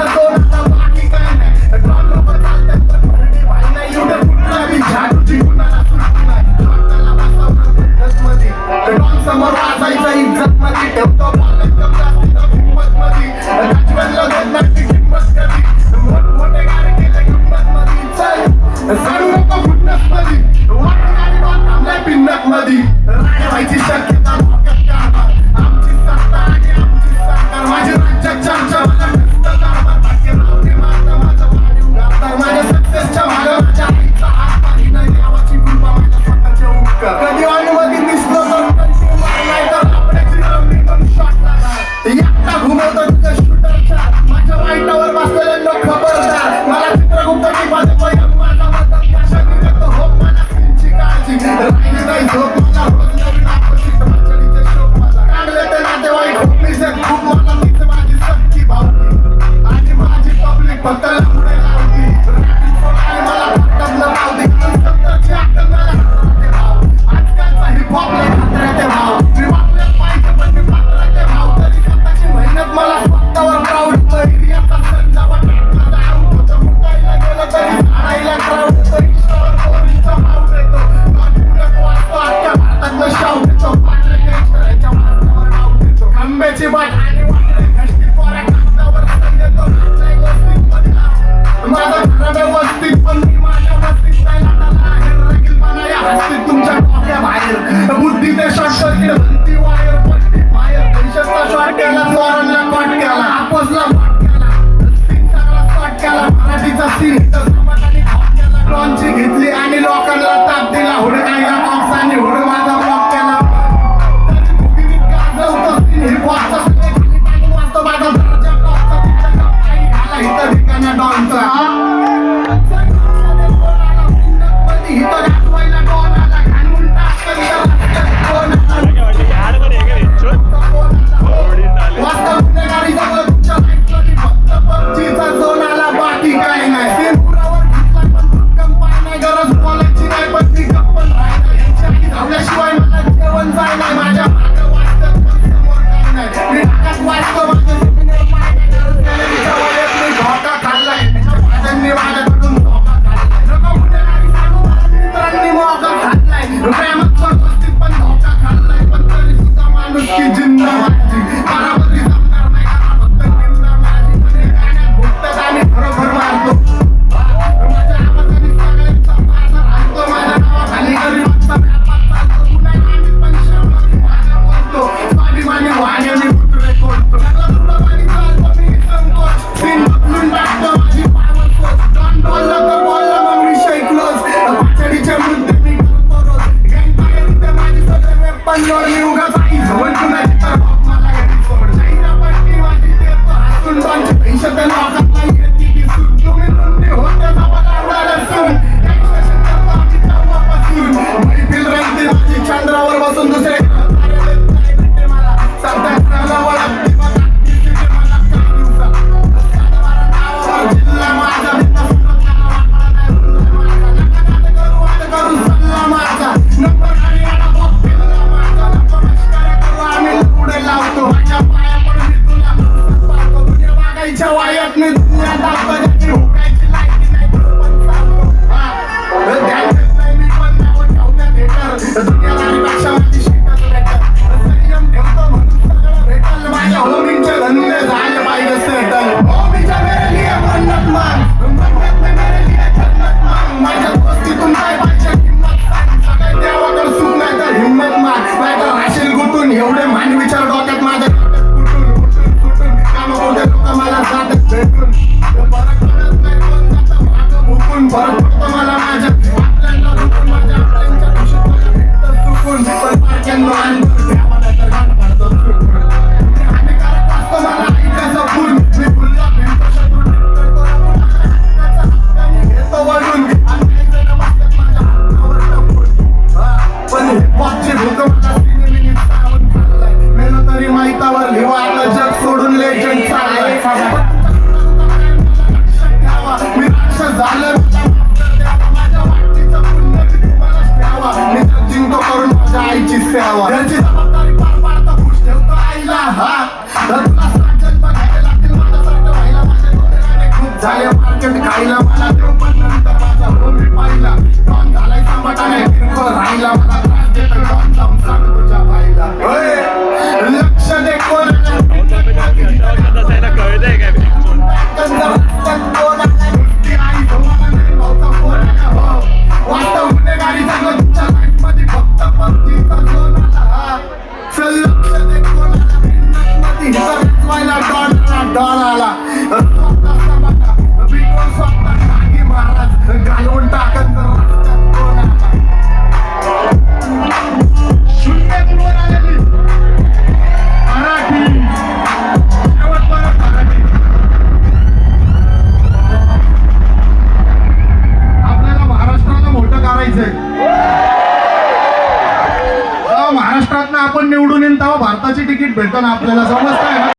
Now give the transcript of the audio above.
ना सोडा बाकी काय नाही ड्रॉन लोक चालतात पण भरडी भाई नाही एवढं कुठला बी झाडूची कुणाला सुटू नाही डॉक्टरला बसवलं इज्जत मध्ये डॉन समोर वाजायचं इज्जत मध्ये ठेवतो पालक कम जास्तीत हिंमत मध्ये राजवनला दोनची हिंमत कधी मोठे गाडी केले हिंमत मध्ये चल सांगू नको फुटनस मध्ये वाटत गाडी डॉन थांबलाय पिन्नत मध्ये राणे व्हायची शक्यता धोक्यात कारभार आमची सत्ता आणि आमची सरकार माझी राज्यात चर्चा मला नुसतं कारभार भाग्य रावणे मारता माझं वाढीव घालतात माझ्या सक्सेसच्या मागं माझ्या आईचा हात पाणी नाही देवाची कृपा माझ्या स्वतःचे उपकार कधी अनुमती दिसलो तर नाही तर आपल्याची रवणी पण शॉट लागणार एकटा घुमवतो तुझ्या शूटरच्या माझ्या वाईटावर बसलेल्यांना खबरदार मला चित्रगुप्ताची माझं माझा मदत कशा देतो हो मला त्यांची काळजी राहिली नाही झोप मला रोज नवीन करायचंय. महाराष्ट्रात आपण निवडून येईन तेव्हा भारताची तिकीट भेटतं आपल्याला, समजताय ना.